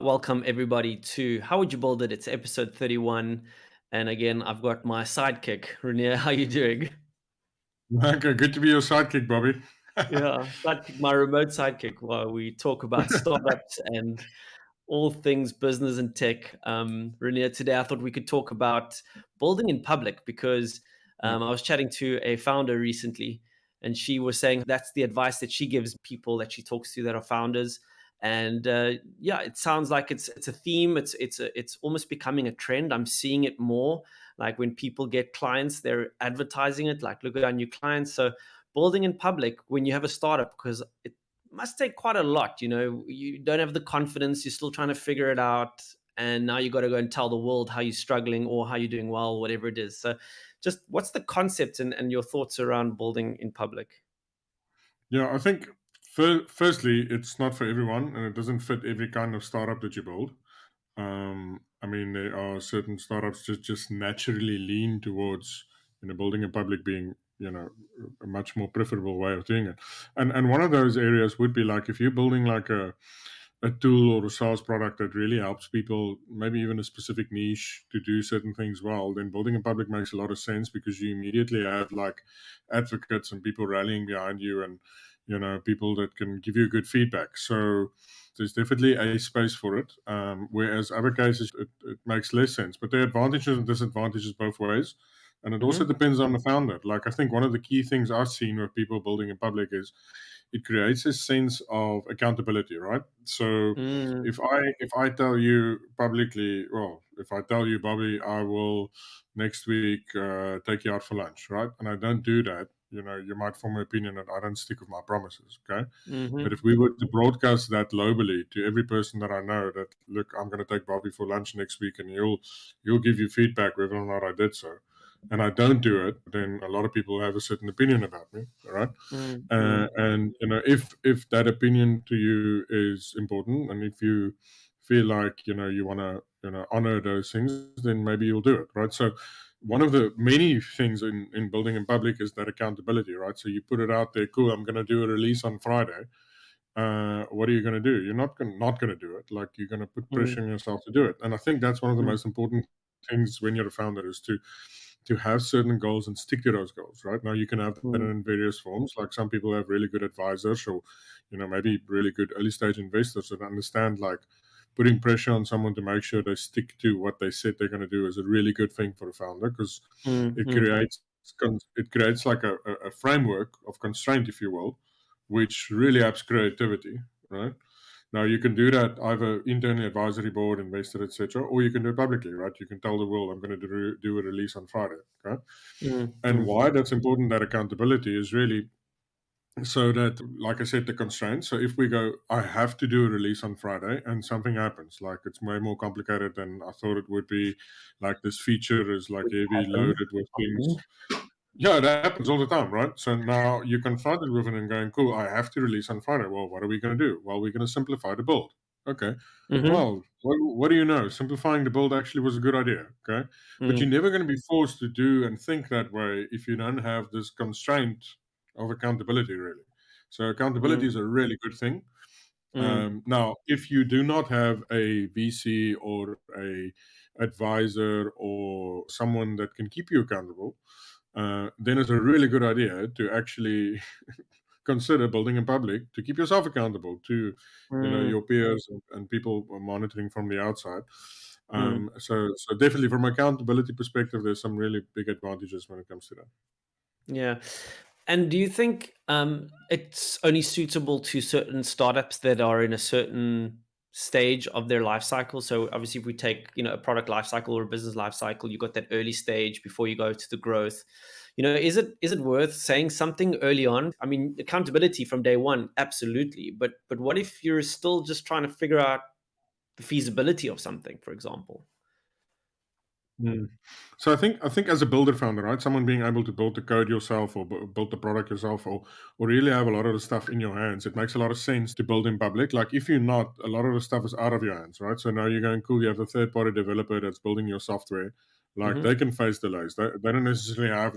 welcome everybody to How Would You Build It? It's episode 31. And again, I've got my sidekick, Rainier. How you doing? Okay, good to be your sidekick, Bobby. Yeah, sidekick, my remote sidekick, while we talk about startups and all things business and tech. Rainier, today I thought we could talk about building in public because Yeah. I was chatting to a founder recently, and she was saying that's the advice that she gives people that she talks to that are founders. And yeah, it sounds like it's a theme. It's almost becoming a trend. I'm seeing it more. Like when people get clients, they're advertising it. Like, look at our new clients. So building in public when you have a startup, because it must take quite a lot. You don't have the confidence, you're still trying to figure it out, and now you got to go and tell the world how you're struggling or how you're doing well, whatever it is. So just what's the concept and your thoughts around building in public? Yeah, I think firstly, it's not for everyone and it doesn't fit every kind of startup that you build. I mean, there are certain startups just naturally lean towards building in public being a much more preferable way of doing it. And one of those areas would be like if you're building like a tool or a SaaS product that really helps people, maybe even a specific niche, to do certain things well, then building in public makes a lot of sense because you immediately have like advocates and people rallying behind you, and people that can give you good feedback. So there's definitely a space for it. Whereas other cases, it makes less sense. But there are advantages and disadvantages both ways. And it also Hmm. depends on the founder. Like I think one of the key things I've seen with people building in public is it creates a sense of accountability, right? So Mm, if I tell you publicly, well, if I tell you, Bobby, I will next week take you out for lunch, right? And I don't do that, you might form an opinion that I don't stick with my promises, okay? But if hmm. we were to broadcast that globally to every person that I know, that look, I'm going to take Bobby for lunch next week, and you'll give you feedback whether or not I did so, and I don't do it, then a lot of people have a certain opinion about me, all right? Mm, mm, And if that opinion to you is important, and if you feel like you want to honor those things, then maybe you'll do it, right? So one of the many things in building in public is that accountability, right? So you put it out there, cool, I'm going to do a release on Friday. What are you going to do? You're not going to do it. Like, you're going to put pressure mm, on yourself to do it. And I think that's one of the mm, most important things when you're a founder, is to have certain goals and stick to those goals. Right now, you can have that mm, in various forms. Like, some people have really good advisors, or maybe really good early stage investors that understand, like, putting pressure on someone to make sure they stick to what they said they're going to do is a really good thing for a founder, because mm, it mm, creates it creates like a framework of constraint, if you will, which really helps creativity, right? Now, you can do that either internally, advisory board, investor, etc., or you can do it publicly, right? You can tell the world, I'm going to do a release on Friday, okay? mm, And mm, why that's important, that accountability, is really so that, like I said, the constraints. So if we go, I have to do a release on Friday, and something happens, like it's way more complicated than I thought it would be, like this feature is like which heavy happens loaded with things. often. Yeah, that happens all the time, right? So now you're confronted with it and going, cool, I have to release on Friday. Well, what are we going to do? Well, we're going to simplify the build. Okay. Mm-hmm. Well, what do you know? Simplifying the build actually was a good idea. Okay. But you're Mm, never going to be forced to do and think that way if you don't have this constraint of accountability, really. So accountability mm, is a really good thing. mm, Now, if you do not have a VC or a advisor or someone that can keep you accountable, then it's a really good idea to actually consider building in public to keep yourself accountable to, mm, your peers and people monitoring from the outside. mm. So definitely from accountability perspective, there's some really big advantages when it comes to that. Yeah. And do you think it's only suitable to certain startups that are in a certain stage of their life cycle? So obviously, if we take a product life cycle or a business life cycle, you got that early stage before you go to the growth. Is it worth saying something early on? I mean, accountability from day one, absolutely. But what if you're still just trying to figure out the feasibility of something, for example? Mm. So I think as a builder founder, right, someone being able to build the code yourself, or build the product yourself, or really have a lot of the stuff in your hands, it makes a lot of sense to build in public. Like, if you're not, a lot of the stuff is out of your hands, right? So now you're going, cool, you have a third party developer that's building your software. Like, Hmm. they can face delays. They don't necessarily have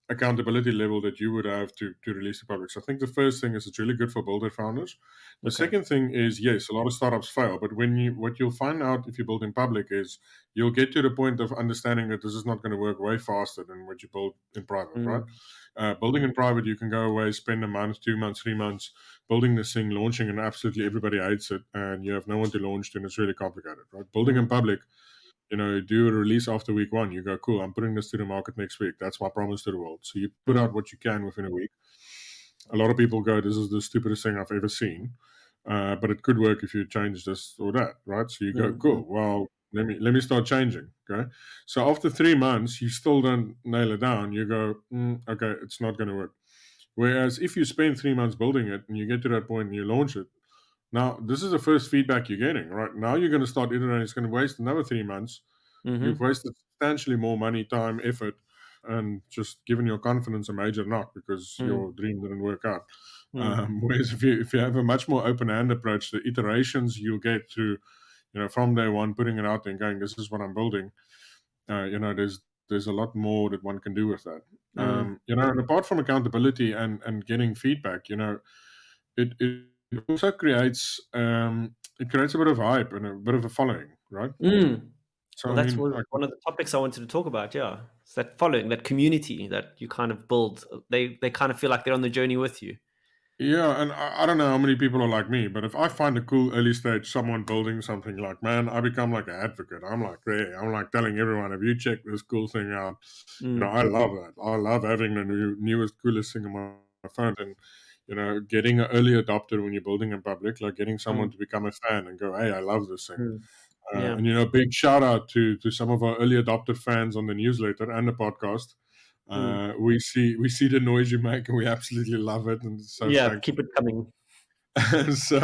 accountability level that you would have to release to public. So I think the first thing is it's really good for builder founders. The Okay. second thing is, yes, a lot of startups fail, but what you'll find out if you build in public is you'll get to the point of understanding that this is not going to work way faster than what you build in private, right? Mm, Building in private, you can go away, spend a month, 2 months, 3 months building this thing, launching, and absolutely everybody hates it, and you have no one to launch to, and it's really complicated, right? Building in mm, public, do a release after week one. You go, cool, I'm putting this to the market next week. That's my promise to the world. So you put out mm, what you can within a week. A lot of people go, this is the stupidest thing I've ever seen. But it could work if you change this or that, right? So you go, mm, mm, cool, well, let me start changing. Okay. So after 3 months, you still don't nail it down. You go, okay, it's not going to work. Whereas if you spend 3 months building it and you get to that point and you launch it, now this is the first feedback you're getting, right? Now you're going to start iterating. It's going to waste another 3 months. You've mhm, wasted substantially more money, time, effort, and just given your confidence a major knock because mm, your dream didn't work out. mm, Whereas if you have a much more open hand approach, the iterations you'll get through, from day one, putting it out there and going, this is what I'm building. There's a lot more that one can do with that. mm, And apart from accountability and getting feedback, it also creates a bit of hype and a bit of a following, right? mm. So Well, I that's mean, one of the topics I wanted to talk about, yeah. It's that following, that community that you kind of build. They kind of feel like they're on the journey with you. yeah, and I don't know how many people are like me, but if I find a cool early stage someone building something, like, man, I become like an advocate. I'm like, hey, I'm like telling everyone, if you check this cool thing out, Mm, I love that. I love having the newest, coolest thing on my phone, and getting an early adopter when you're building in public, like getting someone mm, to become a fan and go, hey, I love this thing. mm. Yeah. And big shout out to some of our early adopter fans on the newsletter and the podcast. Mm. We see the noise you make, and we absolutely love it, and so Yeah, thankful. keep it coming. So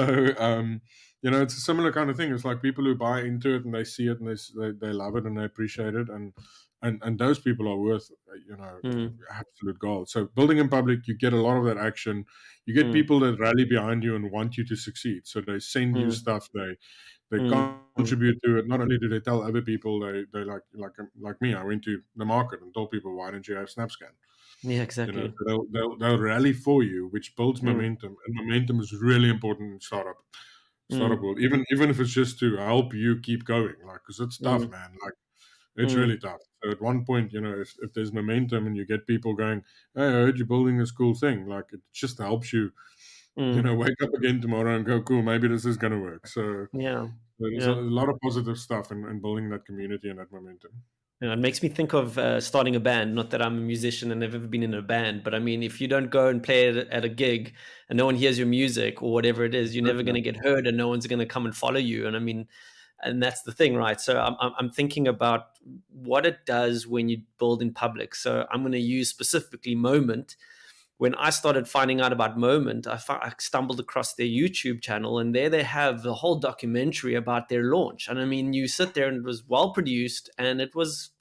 it's a similar kind of thing. It's like people who buy into it and they see it and they love it and they appreciate it, and those people are worth Mm, absolute gold. So building in public, you get a lot of that action. You get mm, people that rally behind you and want you to succeed. So they send you mm, stuff. They mm, mm. contribute to it. Not only do they tell other people, they like me. I went to the market and told people, why don't you have SnapScan? Yeah, So exactly. they'll rally for you, which builds Mm, momentum, and momentum is really important in startup mm, world. Even if it's just to help you keep going, like, because it's tough, mm, man. Like, it's mm, really tough. So at one point, if there's momentum and you get people going, hey, I heard you're building this cool thing, like, it just helps you, mm. wake up again tomorrow and go, cool, maybe this is gonna work. So Yeah, there's a yeah. lot of positive stuff in building that community and that momentum. Yeah, it makes me think of starting a band. Not that I'm a musician and have ever been in a band, but I mean, if you don't go and play at a gig and no one hears your music or whatever it is, you're never going Exactly. to get heard and no one's going to come and follow you. And I mean, and that's the thing, right? So I'm thinking about what it does when you build in public. So I'm going to use specifically Moment. When I started finding out about Moment, I stumbled across their YouTube channel, and there they have the whole documentary about their launch. And I mean, you sit there, and it was well produced, and it was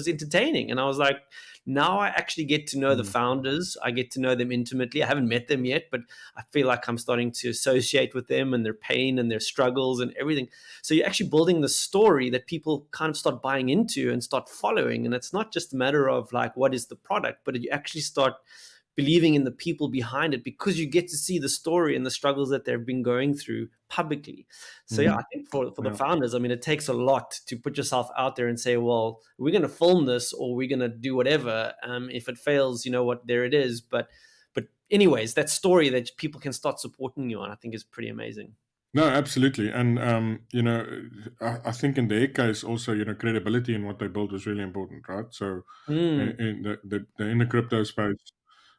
entertaining. And I was like, now I actually get to know the Mm. founders. I get to know them intimately. I haven't met them yet, but I feel like I'm starting to associate with them and their pain and their struggles and everything. So you're actually building the story that people kind of start buying into and start following. And it's not just a matter of like, what is the product, but you actually start believing in the people behind it because you get to see the story and the struggles that they've been going through publicly. So yeah, Mm. I think for the Yeah. founders, I mean, it takes a lot to put yourself out there and say, well, we're going to film this or we're going to do whatever. If it fails, you know what, there it is. But anyways, that story that people can start supporting you on, I think is pretty amazing. No, absolutely. And I think in their case also, credibility in what they build is really important, right? So Mm, in the crypto space,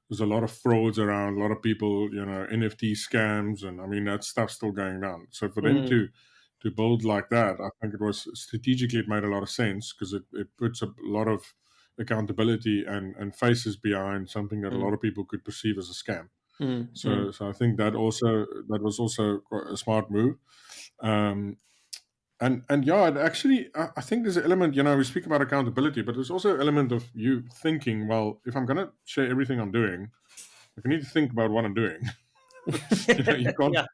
there's a lot of frauds around, a lot of people, NFT scams, and I mean that stuff's still going down. So for them mm, to build like that, I think it was strategically it made a lot of sense because it puts a lot of accountability and faces behind something that a lot mm, of people could perceive as a scam. mm, mm, So I think that was also quite a smart move. Um, and yeah, it actually, I think there's an element. We speak about accountability, but there's also an element of you thinking, well, if I'm gonna share everything I'm doing, like, I need to think about what I'm doing. You can't yeah.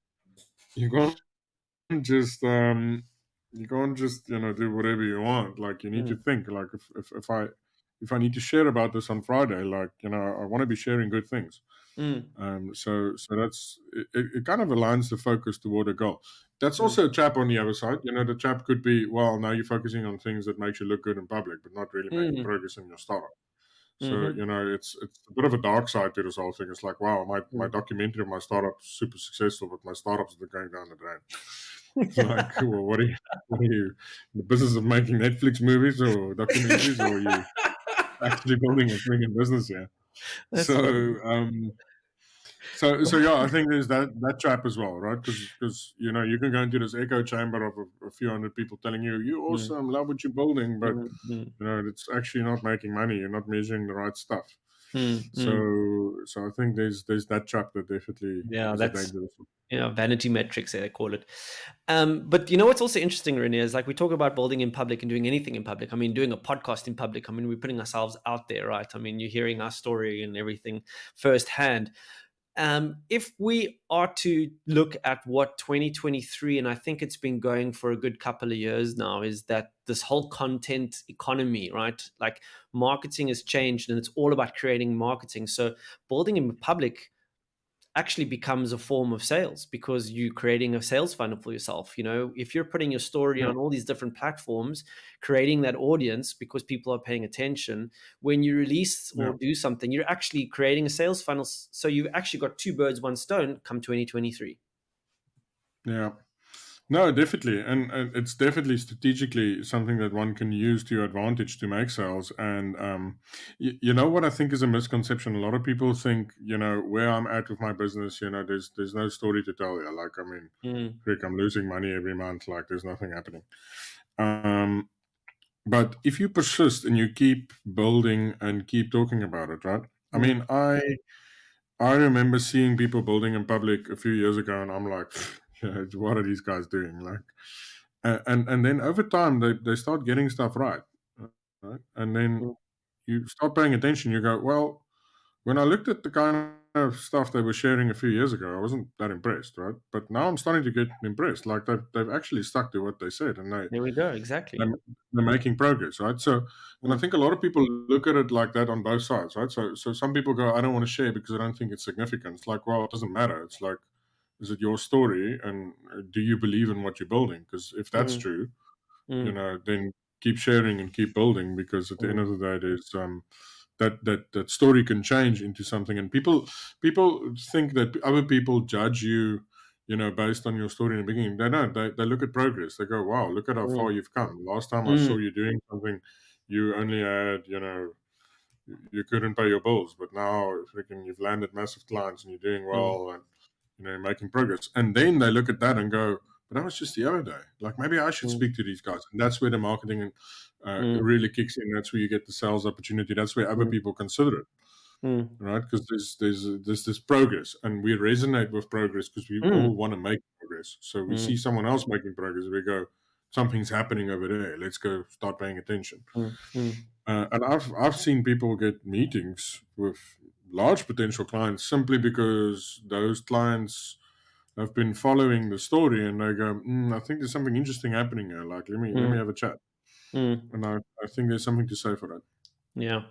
you can't just you can't just do whatever you want. Like, you need to Mm, think. Like, if if I need to share about this on Friday, like, I want to be sharing good things. Mm, So that's it kind of aligns the focus toward a goal. That's mm, also a trap on the other side. The trap could be, well, now you're focusing on things that makes you look good in public, but not really making mm, progress in your startup. So, mhm, it's a bit of a dark side to this whole thing. It's like, wow, my mm. documentary of my startup's super successful, but my startup's going down the drain. It's like, well, what are you in the business of making Netflix movies or documentaries, or are you actually building a freaking business here? That's So, funny. so yeah, I think there's that trap as well, right? Because you can go into this echo chamber of a few hundred people telling you, "You're Mm, awesome, love what you're building," but mm, mm, it's actually not making money. You're not measuring the right stuff. mm, mm. So I think there's that trap that definitely Yeah, is a that's dangerous one. vanity metrics, they call it. But what's also interesting, Rene, is like we talk about building in public and doing anything in public. I mean, doing a podcast in public. I mean, we're putting ourselves out there, right? I mean, you're hearing our story and everything firsthand. If we are to look at what 2023, and I think it's been going for a good couple of years now, is that this whole content economy, right? Like marketing has changed and it's all about creating marketing. So building in public actually becomes a form of sales because you're creating a sales funnel for yourself. If you're putting your story Yeah, on all these different platforms, creating that audience because people are paying attention, when you release yeah, or do something, you're actually creating a sales funnel. So you've actually got two birds, one stone come 2023. yeah. No, definitely, and it's definitely strategically something that one can use to your advantage to make sales. And you know what I think is a misconception. A lot of people think, where I'm at with my business, there's no story to tell. Yeah, like, I mean, Mm, Rick, I'm losing money every month. Like, there's nothing happening. Um, but if you persist and you keep building and keep talking about it, right? I mm, mean, I remember seeing people building in public a few years ago, and I'm like, what are these guys doing? Like, and then over time they start getting stuff right, right? And then mm, you start paying attention. You go, well, when I looked at the kind of stuff they were sharing a few years ago, I wasn't that impressed, right? But now I'm starting to get impressed. Like they've actually stuck to what they said, and there we go. Exactly. they're making progress, right? So, and I Mm, think a lot of people look at it like that on both sides, right? So some people go, I don't want to share because I don't think it's significant. It's like, well, it doesn't matter. It's like, is it your story, and do you believe in what you're building? Because if that's mm, true, mm, then keep sharing and keep building, because at the end mm, of the day, there's that story can change into something, and people think that other people judge you, based on your story in the beginning. They don't. They look at progress. They go, wow, look at how mm, far you've come. Last time I mm, saw you doing something, you only had, you couldn't pay your bills, but now freaking you've landed massive clients and you're doing mm, well, and making progress. And then they look at that and go, but that was just the other day. Like, maybe I should mm, speak to these guys. And that's where the marketing mm, really kicks in. That's where you get the sales opportunity. That's where other mm, people consider it, mm, right? Because there's this progress, and we resonate with progress because we mm, all want to make progress. So we mm, see someone else making progress, we go, something's happening over there. Let's go start paying attention. mm, mm, And I've seen people get meetings with large potential clients simply because those clients have been following the story, and they go, I think there's something interesting happening here. Like, let me mm, have a chat. mm. And I think there's something to say for that. Yeah.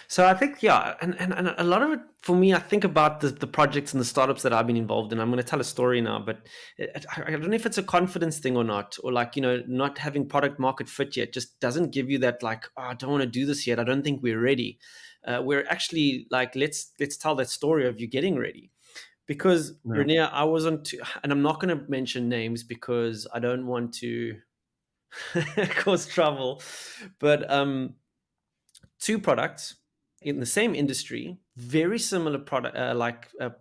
So I think, yeah, and a lot of it for me, I think about the projects and the startups that I've been involved in. I'm going to tell a story now, but I don't know if it's a confidence thing or not, or like, not having product market fit yet just doesn't give you that like, oh, I don't want to do this yet. I don't think we're ready. We're actually like, let's tell that story of you getting ready. Because Yeah. Renia, I wasn't, and I'm not going to mention names because I don't want to cause trouble, but two products in the same industry, very similar product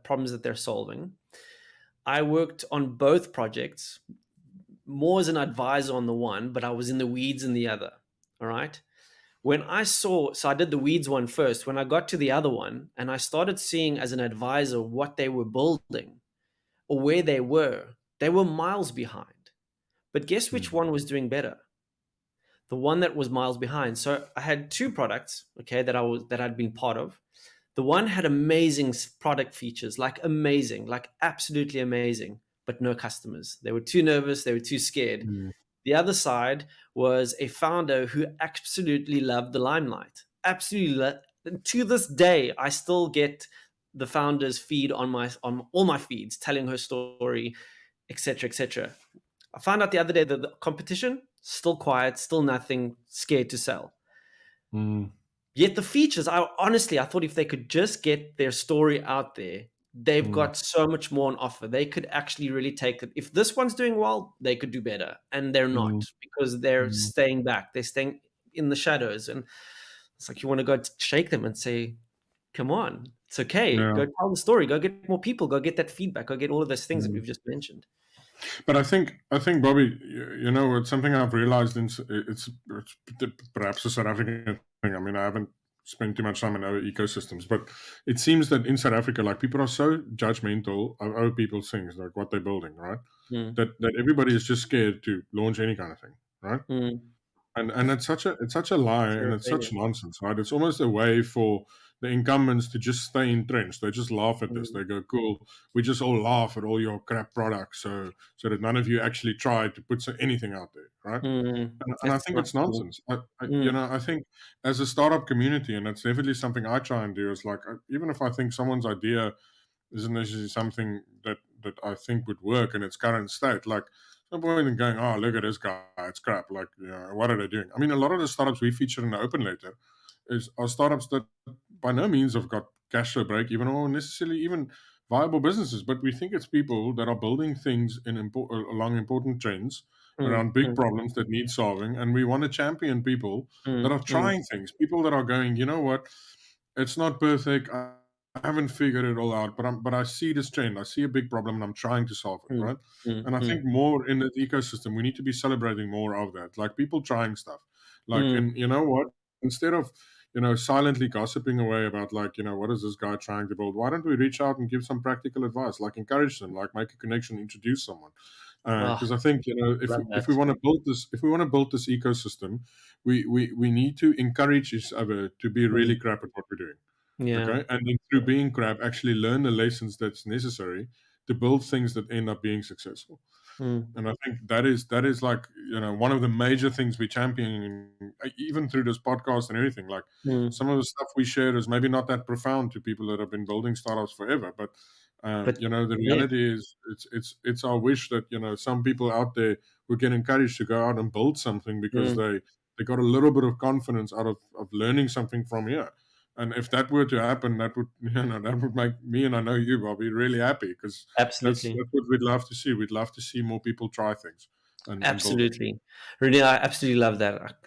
problems that they're solving. I worked on both projects, more as an advisor on the one, but I was in the weeds in the other. All right. So I did the weeds one first. When I got to the other one and I started seeing as an advisor what they were building or where they were miles behind. But guess which Mm. one was doing better? The one that was miles behind. So I had two products, okay, that I'd been part of. The one had amazing product features, like amazing, like absolutely amazing, but no customers. They were too nervous, they were too scared. Mm. The other side was a founder who absolutely loved the limelight, absolutely to this day, I still get the founder's feed on all my feeds telling her story, etc., etc. I found out the other day that the competition still quiet, still nothing, scared to sell. Mm, Yet the features, I thought if they could just get their story out there, they've mm, got so much more on offer. They could actually really take it. If this one's doing well, they could do better, and they're not mm, because they're mm. staying back. They're staying in the shadows, and it's like you want to go shake them and say, "Come on, it's okay. Yeah. Go tell the story. Go get more people. Go get that feedback. Go get all of those things that Mm. we've just mentioned." But I think, Bobby, it's something I've realized it's perhaps a South African thing. I mean, I haven't spent too much time in other ecosystems, but it seems that in South Africa, like people are so judgmental of other people's things, like what they're building, right? Mm, That everybody is just scared to launch any kind of thing, right? mm. And it's such a lie and Fear of it's such failure. nonsense, right? It's almost a way for the incumbents to just stay entrenched. They just laugh at this. Mm, They go, "Cool, we just all laugh at all your crap products, so that none of you actually try to put anything out there, right?" mm. And I That's think not it's cool. nonsense. Mm, I think as a startup community, and that's definitely something I try and do. Is like even if I think someone's idea isn't necessarily something that I think would work in its current state. Like, no point in going, "Oh, look at this guy, it's crap." Like, what are they doing? I mean, a lot of the startups we feature in the open letter are startups that by no means have got cash flow break even or necessarily even viable businesses, but we think it's people that are building things along important trends mm, around big mm, problems that need solving, and we want to champion people that mm, are mm, trying things, people that are going, you know what, it's not perfect. I haven't figured it all out, but I see this trend. I see a big problem, and I'm trying to solve it. mm, Right, mm, and I think mm, more in the ecosystem, we need to be celebrating more of that, like people trying stuff. Like, mm, and you know what? Instead of silently gossiping away about like what is this guy trying to build? Why don't we reach out and give some practical advice? Like encourage them, like make a connection, introduce someone. oh, Because I think if love if that. we want to build this, if we want to build this ecosystem, we need to encourage each other to be really Mm, crap at what we're doing. yeah. Okay, and then through being crap, actually learn the lessons that's necessary to build things that end up being successful. Mm, And I think that is like one of the major things we champion, even through this podcast and everything. Like mm. some of the stuff we share is maybe not that profound to people that have been building startups forever, but But the yeah. reality is it's our wish that some people out there would get encouraged to go out and build something because Mm, they got a little bit of confidence out of learning something from here. And if that were to happen, that would that would make me, and I know you, Bobby, really happy because absolutely. that's what we'd love to see. We'd love to see more people try things and build things. Absolutely. Really, I absolutely love that.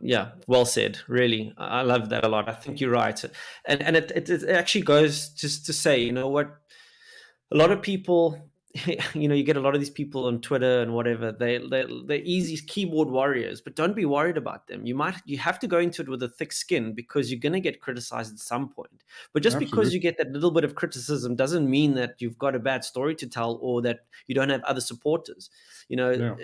Yeah, well said. Really, I love that a lot. I think you're right. And it actually goes just to say, you know what? A lot of people, you get a lot of these people on Twitter and whatever. They're easy keyboard warriors, but don't be worried about them. You have to go into it with a thick skin because you're going to get criticized at some point. But just because Absolutely. you get that little bit of criticism doesn't mean that you've got a bad story to tell or that you don't have other supporters. You know. Yeah.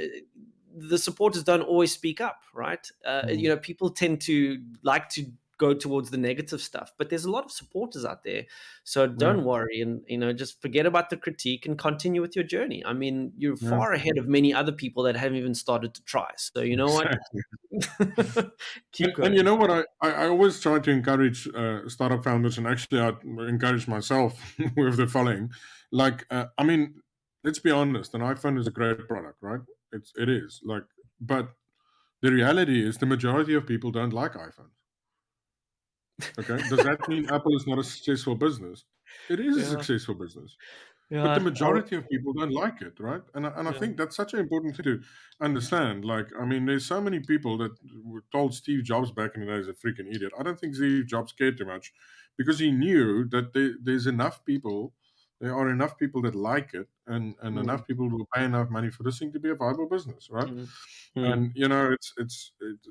The supporters don't always speak up, right? Mm. People tend to like to go towards the negative stuff, but there's a lot of supporters out there, so Yeah. don't worry, and just forget about the critique and continue with your journey. I mean, you're Yeah. far ahead of many other people that haven't even started to try, so you know what. Exactly. Keep And you going. know what? I always try to encourage startup founders, and actually, I encourage myself with the following. Like, I mean, let's be honest. An iPhone is a great product, right? It is like, but the reality is, the majority of people don't like iPhones. Okay, does that mean Apple is not a successful business? It is a Yeah, successful business. But the yeah, majority of people don't like it, right? And I yeah. think that's such an important thing to understand. Like, I mean, there's so many people that were told Steve Jobs back in the day is a freaking idiot. I don't think Steve Jobs cared too much because he knew that there are enough people that like it, and Mm, enough people will pay enough money for this thing to be a viable business, right? mm, mm, And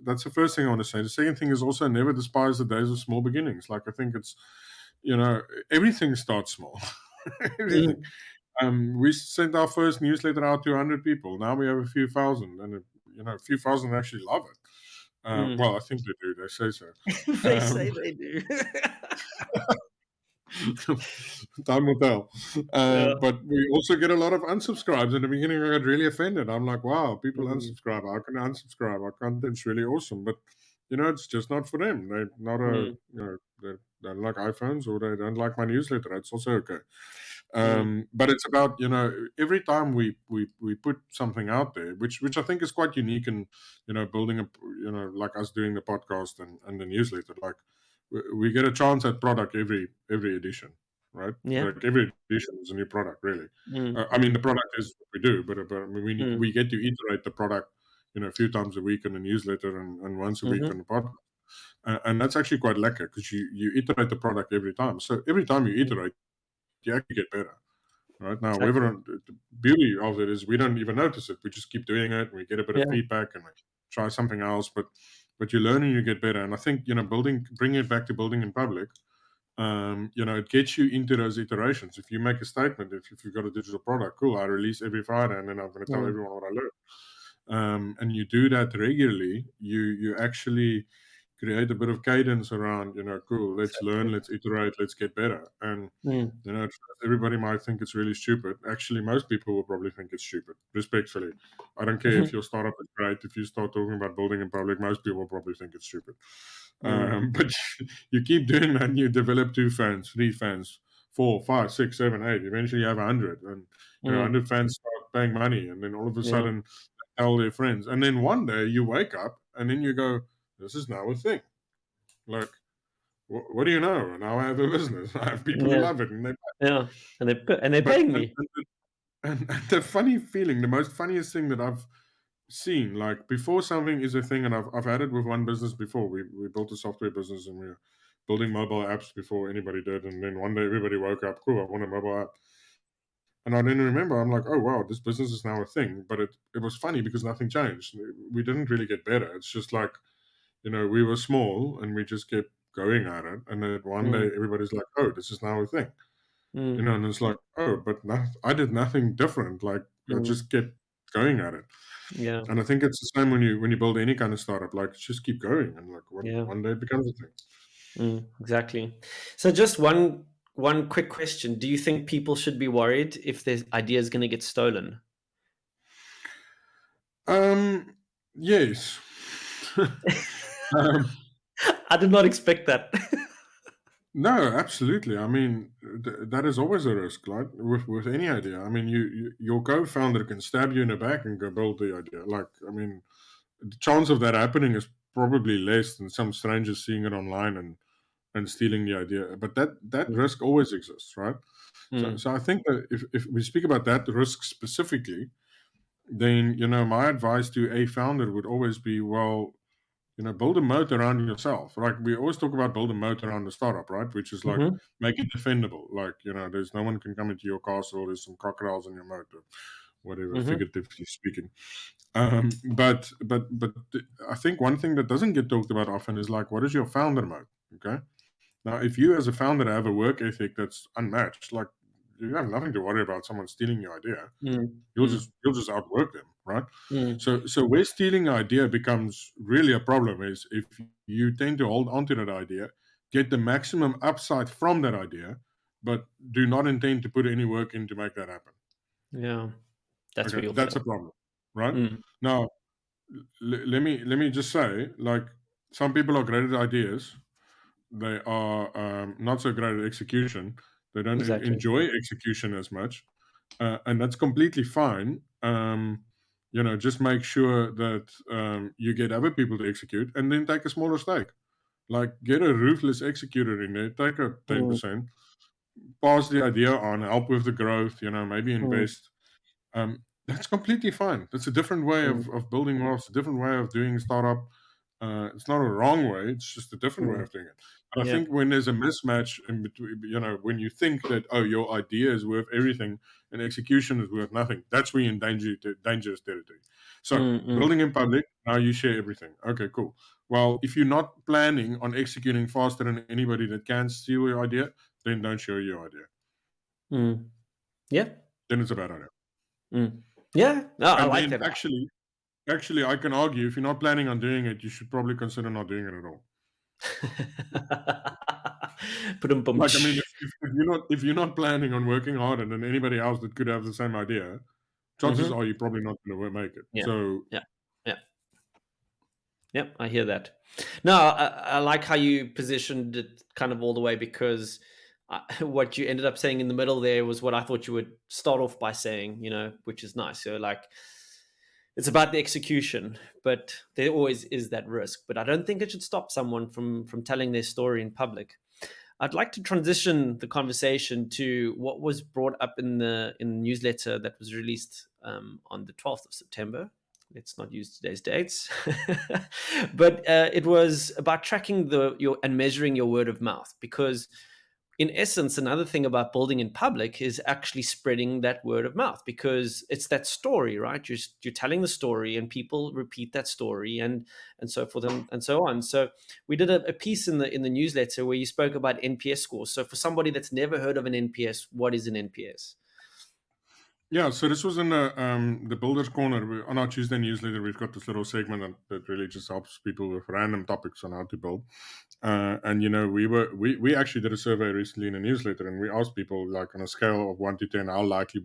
that's the first thing I want to say. The second thing is also never despise the days of small beginnings. Like I think it's you know everything starts small. Everything. mm, We sent our first newsletter out to 100 people. Now we have a few thousand, and a few thousand actually love it. mm. Well, I think they do. They say so. They Um, say they do. time will tell. Yeah. But we also get a lot of unsubscribes. In the beginning, I got really offended. I'm like, wow, people Mm, unsubscribe. How can I unsubscribe? Our content's really awesome. But it's just not for them. They're not mm, they don't like iPhones, or they don't like my newsletter. It's also okay. mm, But it's about, every time we put something out there, which I think is quite unique in, building a, like us doing the podcast and the newsletter. Like we get a chance at product every edition, right? yeah, Like every edition is a new product, really. mm, I mean, the mm, product is what we do, but I mean, we mm, get to iterate the product, a few times a week in the newsletter, and once a week on mhm, the podcast. And that's actually quite lekker, because you iterate the product every time. So every time you mm, iterate, you actually get better. Right now, exactly. the beauty of it is we don't even notice it. We just keep doing it. We get a bit of Yeah, feedback, and we try something else. But you learn and you get better. And I think, bringing it back to building in public, it gets you into those iterations. If you make a statement, if you've got a digital product, cool, I release every Friday, and then I'm going to tell mm, everyone what I learned. And you do that regularly, you actually create a bit of cadence around, cool, let's learn, exactly. let's iterate, let's get better. And Mm, at first everybody might think it's really stupid. Actually, most people will probably think it's stupid, respectfully. I don't care if mhm, your startup is great. If you start talking about building in public, most people will probably think it's stupid. mm, But you keep doing that, and you develop 2 fans, 3 fans, four, five, six, seven, eight. Eventually you have 100, and, mm, 100 fans start paying money, and then all of a yeah, sudden they tell their friends. And then one day you wake up, and then you go, this is now a thing. Like, what do you know? Now I have a business. I have people who yeah, love it, and they yeah, and they're but paying me. and the funny feeling, the most funniest thing that I've seen, like, before something is a thing, and I've had it with one business before. We built a software business, and we were building mobile apps before anybody did. And then one day everybody woke up, cool, I want a mobile app. And I didn't remember. I'm like, oh wow, this business is now a thing. But it was funny because nothing changed. We didn't really get better. It's just like, we were small, and we just kept going at it. And then one day Mm, everybody's like, oh, this is now a thing. mm, And it's like, oh, but I did nothing different. Like, I mm, just kept going at it. yeah, And I think it's the same when you build any kind of startup. Like, just keep going, and like yeah, one day it becomes a thing. exactly. So just one quick question: do you think people should be worried if their idea is going to get stolen? Um, yes. um, I did not expect that. no, absolutely. I mean, that is always a risk, right? With any idea. I mean, your co-founder can stab you in the back and go build the idea. Like, I mean, the chance of that happening is probably less than some stranger seeing it online and stealing the idea. But that Mm, risk always exists, right? So, mm, so I think that if we speak about that risk specifically, then, my advice to a founder would always be, well, build a moat around yourself. Like, we always talk about build a moat around the startup, right? Which is like, mhm, make it defendable. Like, there's no one can come into your castle. There's some crocodiles in your moat, or whatever, mhm, figuratively speaking. But I think one thing that doesn't get talked about often is, like, what is your founder mode? Okay. Now, if you as a founder have a work ethic that's unmatched, like, you have nothing to worry about someone stealing your idea. mm, You'll mm, just you'll just outwork them, right? mm, So where stealing idea becomes really a problem is if you tend to hold onto that idea, get the maximum upside from that idea, but do not intend to put any work in to make that happen. yeah, that's where Okay, you'll that's a fail. problem, right? Mm, Now, let me just say, like, some people are great at ideas. They are, not so great at execution. They don't exactly. enjoy execution as much, and that's completely fine. Just make sure that, you get other people to execute, and then take a smaller stake. Like, get a ruthless executor in there, take a Mm, 10%, pass the idea on, help with the growth. Maybe mm, invest. That's completely fine. That's a different way mm, of building wealth, a different way of doing startup. It's not a wrong way, it's just a different way mm, of doing it. And I yeah, think when there's a mismatch in between, when you think that, oh, your idea is worth everything and execution is worth nothing, that's where you're in dangerous territory. So, mm, mm, building in public, now you share everything. Okay, cool. Well, if you're not planning on executing faster than anybody that can steal your idea, then don't share your idea. mm, yeah, Then it's a bad idea. mm, yeah. No, I And like then that. actually, I can argue, if you're not planning on doing it, you should probably consider not doing it at all. Ba-dum-bum, Like, I mean, tsh. if you're not planning on working harder than anybody else that could have the same idea, chances Mhm. are you're probably not going to make it. Yeah, So, yeah, yeah, Yep, I hear that. No, I like how you positioned it kind of all the way, because what you ended up saying in the middle there was what I thought you would start off by saying, which is nice. So, like, it's about the execution, but there always is that risk. But I don't think it should stop someone from telling their story in public. I'd like to transition the conversation to what was brought up in the newsletter that was released on the 12th of September. Let's not use today's dates, but it was about tracking your and measuring your word of mouth, because in essence, another thing about building in public is actually spreading that word of mouth, because it's that story, right? You're telling the story, and people repeat that story, and so forth and so on. So we did a piece in the newsletter where you spoke about NPS scores. So for somebody that's never heard of an NPS, what is an NPS? Yeah, so this was in the Builders Corner. On our Tuesday newsletter, we've got this little segment that really just helps people with random topics on how to build. And we actually did a survey recently in a newsletter, and we asked people, like, on a scale of 1 to 10, how likely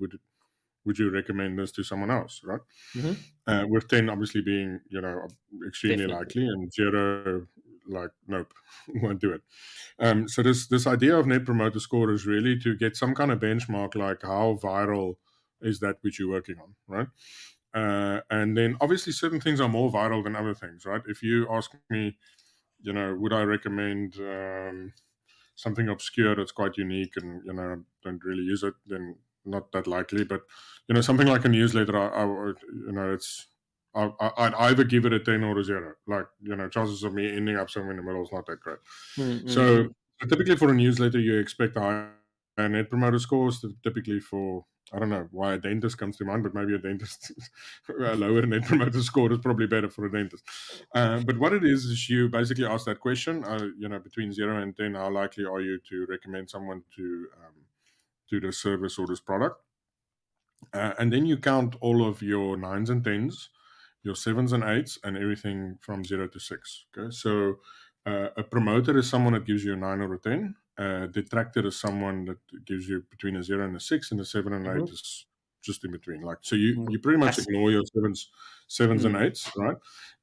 would you recommend this to someone else, right? Hmm. With 10 obviously being extremely Definitely. likely, and 0 like nope, won't do it. So this idea of net promoter score is really to get some kind of benchmark, like how viral is that which you're working on, right? And then obviously certain things are more viral than other things, right? If you ask me, would I recommend something obscure that's quite unique and don't really use it, then not that likely. But something like a newsletter, I would, it's I'd either give it a 10 or a 0. Like, chances of me ending up somewhere in the middle is not that great. So, Mm-hmm. typically for a newsletter, you expect a high net promoter scores. Typically for, I don't know why a dentist comes to mind, but maybe a dentist, a lower net promoter score is probably better for a dentist. But what it is you basically ask that question, between 0 and 10, how likely are you to recommend someone to this service or this product? And then you count all of your nines and tens, your sevens and eights, and everything from 0 to 6. Okay, so a promoter is someone that gives you a 9 or a 10. A detractor is someone that gives you between a 0 and a 6, and a 7 and 8 Mm-hmm. is just in between. Like, so you pretty much Passive. ignore your sevens and Mm. eights, right?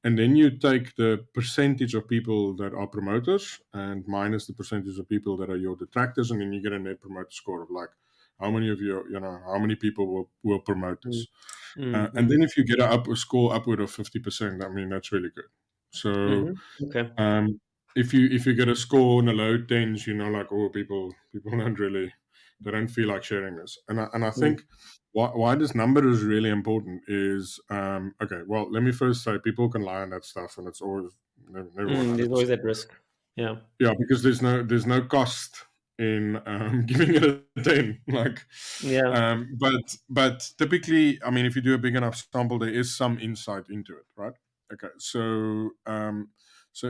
And then you take the percentage of people that are promoters and minus the percentage of people that are your detractors, and then you get a net promoter score of, like, how many of you, how many people will promote Mm. this. And Mm-hmm. then if you get a score upward of 50%, I mean, that's really good. So Mm-hmm. Okay. um, if you get a score in the low tens, like, oh, people don't really, they don't feel like sharing this. And I Mm. think why this number is really important is, okay, well, let me first say people can lie on that stuff, and it's always never There's 100%. always that risk. Yeah. Yeah, because there's no cost in giving it a 10. Like, Yeah. but typically, I mean, if you do a big enough sample, there is some insight into it, right? Okay, so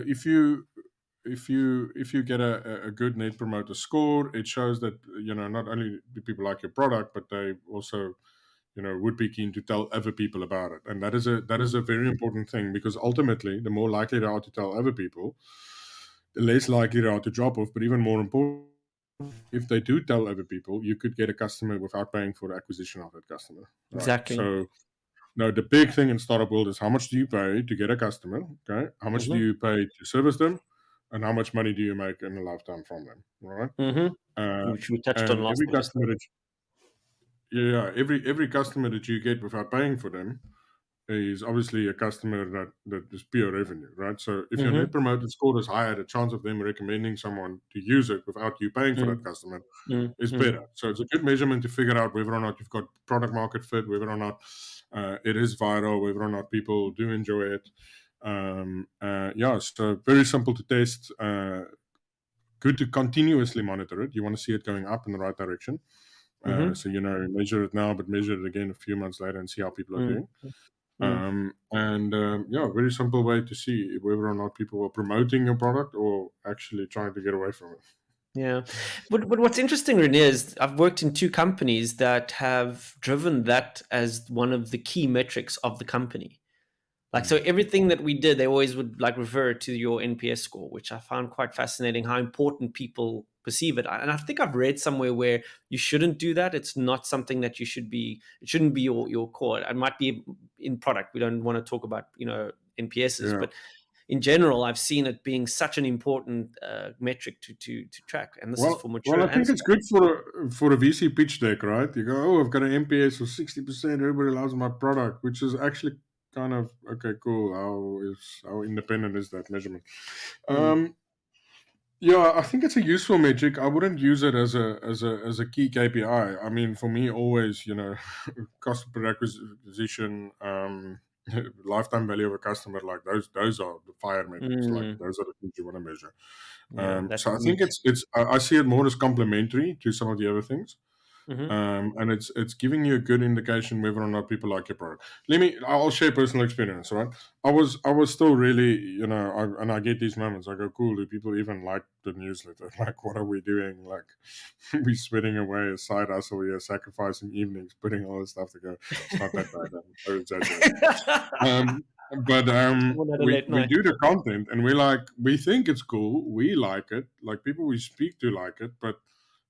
if you get a good net promoter score, it shows that not only do people like your product, but they also would be keen to tell other people about it, and that is a Mm. very important thing, because ultimately, the more likely they are to tell other people, the less likely they are to drop off. But even more important, if they do tell other people, you could get a customer without paying for the acquisition of that customer, right? Exactly. So now the big thing in startup world is, how much do you pay to get a customer? Okay, how much do Mhm. you pay to service them, and how much money do you make in a lifetime from them, right? Mhm. Uh, Which we touched on and last every customer episode. that yeah, every customer that you get without paying for them is obviously a customer that is pure revenue, right? So if your net Mhm. promoter score is higher, the chance of them recommending someone to use it without you paying for that Mm. customer Mm. is Mm. better. So it's a good measurement to figure out whether or not you've got product market fit, whether or not it is viral, whether or not people do enjoy it. Yeah, so very simple to test. Good to continuously monitor it. You want to see it going up in the right direction. Mhm. So measure it now, but measure it again a few months later and see how people are Mm. doing. Mm. And yeah, very simple way to see whether or not people are promoting your product or actually trying to get away from it. Yeah. But what's interesting, Renee, is I've worked in two companies that have driven that as one of the key metrics of the company. Like, so Mm. everything that we did, they always would like refer to your NPS score, which I found quite fascinating how important people perceive it. And I think I've read somewhere where you shouldn't do that. It's not something that it shouldn't be your core. It might be in product. We don't want to talk about, NPSs, Yeah. but in general, I've seen it being such an important metric to track, and this is for Well, mature I and think it's small. good for a VC pitch deck, right? You go, oh, I've got an MPS of 60%. Everybody loves my product, which is actually kind of okay, cool. How independent is that measurement? Mm, Um, yeah, I think it's a useful metric. I wouldn't use it as a key KPI. I mean, for me, always, cost per acquisition, lifetime value of a customer, like those are the fire metrics. Like mm, those are the things you want to measure. yeah, that's So I think huge. I see it more as complementary to some of the other things. Hmm. And it's giving you a good indication whether or not people like your product. I'll share personal experience, right? I was still really, and I get these moments. I go, cool. Do people even like the newsletter? Like, what are we doing? Like, we sweating away a side hustle here, sacrificing evenings, putting all this stuff together. It's not that bad. I'm over exaggerating. Um, but Someone had a we late we night. do the content, and we think it's cool. We like it. Like people we speak to like it, but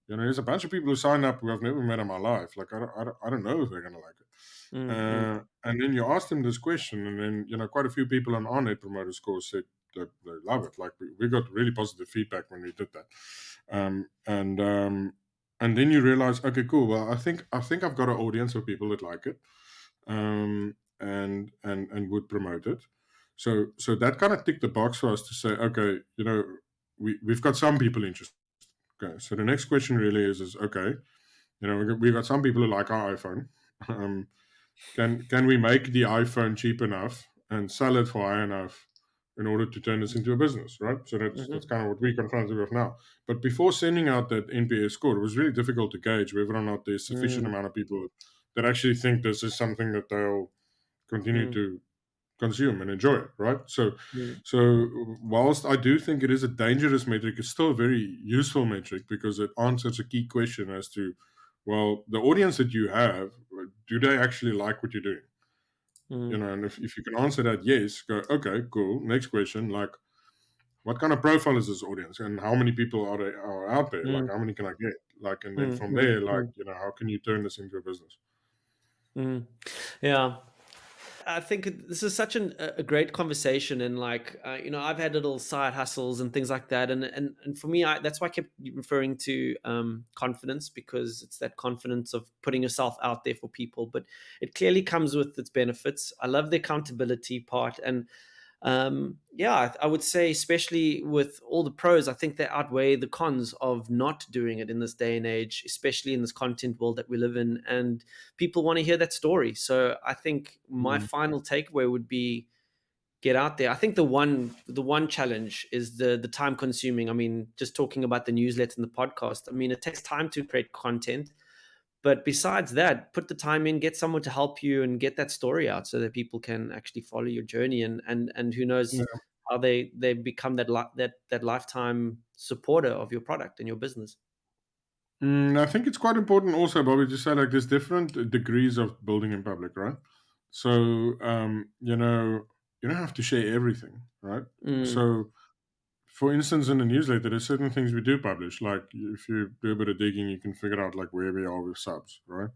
there's a bunch of people who sign up who I've never met in my life. Like I don't know if they're gonna like it. Mm, mm, And then you ask them this question, and then quite a few people on our Net Promoter Score said that they love it. Like we got really positive feedback when we did that. Um, and um, and then you realize, okay, cool. Well, I think I've got an audience of people that like it, and would promote it. So that kind of ticked the box for us to say, okay, we've got some people interested. Okay, so the next question really is okay, we've got some people who like our iPhone. Um, can we make the iPhone cheap enough and sell it for high enough in order to turn this into a business, right? So that's mhm, kind of what we're confronted with now. But before sending out that NPS score, it was really difficult to gauge whether or not there's sufficient mm, amount of people that actually think this is something that they'll continue mm, to consume and enjoy it, right? So, mm, so whilst I do think it is a dangerous metric, it's still a very useful metric because it answers a key question as to, well, the audience that you have, do they actually like what you're doing? mm, And if you can answer that yes, go, okay, cool. Next question, like, what kind of profile is this audience and how many people are out there? Like, mm, how many can I get? Like, and then mm, from mm, there, like, mm, how can you turn this into a business? mm. Yeah. I think this is such a great conversation, and like I've had little side hustles and things like that, and for me, that's why I kept referring to confidence, because it's that confidence of putting yourself out there for people. But it clearly comes with its benefits. I love the accountability part, and yeah, I would say, especially with all the pros, I think they outweigh the cons of not doing it in this day and age, especially in this content world that we live in. And people want to hear that story. So I think my Mm. final takeaway would be get out there. I think the one challenge is the time consuming. I mean, just talking about the newsletter and the podcast. I mean, it takes time to create content. But besides that, put the time in, get someone to help you, and get that story out so that people can actually follow your journey, and who knows how they become that lifetime supporter of your product and your business. I think it's quite important also, Bobby, to say like there's different degrees of building in public, right? So, you don't have to share everything, right? Mm, So, for instance, in the newsletter, there's certain things we do publish. Like if you do a bit of digging, you can figure out like where we are with subs, right?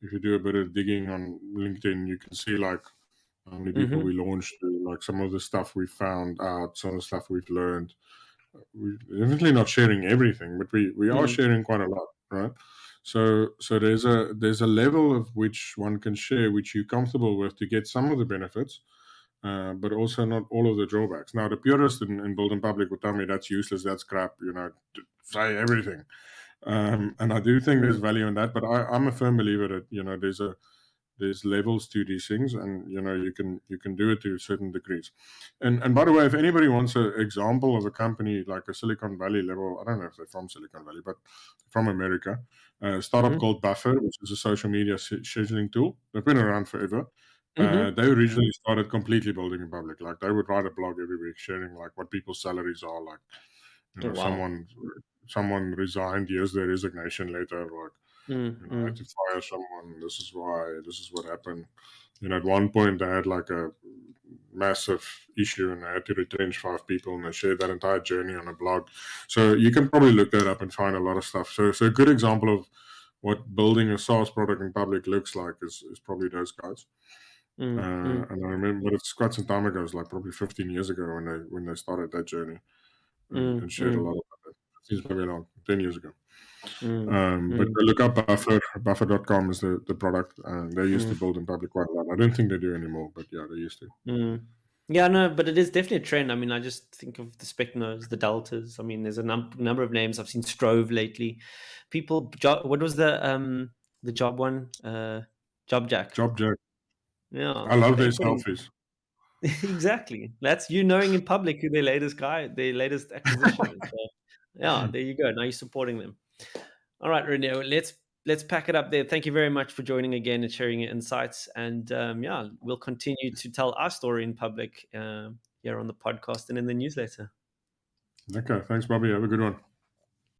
If you do a bit of digging on LinkedIn, you can see like how many people we mhm, launched to, like some of the stuff we found out, some of the stuff we've learned. We're definitely not sharing everything, but we are mm, sharing quite a lot, right? So there's a level of which one can share which you're comfortable with to get some of the benefits, but also not all of the drawbacks. Now, the purist in building public will tell me that's useless, that's crap, say everything. And I do think there's mm, value in that, but I'm a firm believer that there's levels to these things, and you can do it to certain degrees. And by the way, if anybody wants an example of a company like a Silicon Valley level, I don't know if they're from Silicon Valley, but from America, a startup mhm, called Buffer, which is a social media scheduling tool. They've been around forever. mhm. They originally started completely building in public. Like they would write a blog every week sharing like what people's salaries are. Like Oh, wow. someone resigned, here's their resignation letter. Like Mm, I had mm, to fire someone. This is why. This is what happened. At one point, I had like a massive issue and I had to retrench 5 people and I shared that entire journey on a blog. So you can probably look that up and find a lot of stuff. So a good example of what building a SaaS product in public looks like is probably those guys. And I remember, but it's quite some time ago. It's like probably 15 years ago when they started that journey and shared a mm, lot about it. Seems maybe long, 10 years ago. But mm, go look up Buffer. Buffer.com is the product. They used to mm, build in public quite a lot. I don't think they do anymore, but yeah, they used to. mm. Yeah, no, but it is definitely a trend. I mean, I just think of the Specnos, the Deltas. I mean, there's a number of names. I've seen Strove lately. What was the job one? Job Jack. Job Jack. Yeah, I love they're their putting selfies. exactly. That's you knowing in public who their latest acquisition is. So, yeah, there you go. Now you're supporting them. All right, Rene, let's pack it up there. Thank you very much for joining again and sharing your insights. And yeah, we'll continue to tell our story in public here on the podcast and in the newsletter. Okay, thanks, Bobby. Have a good one.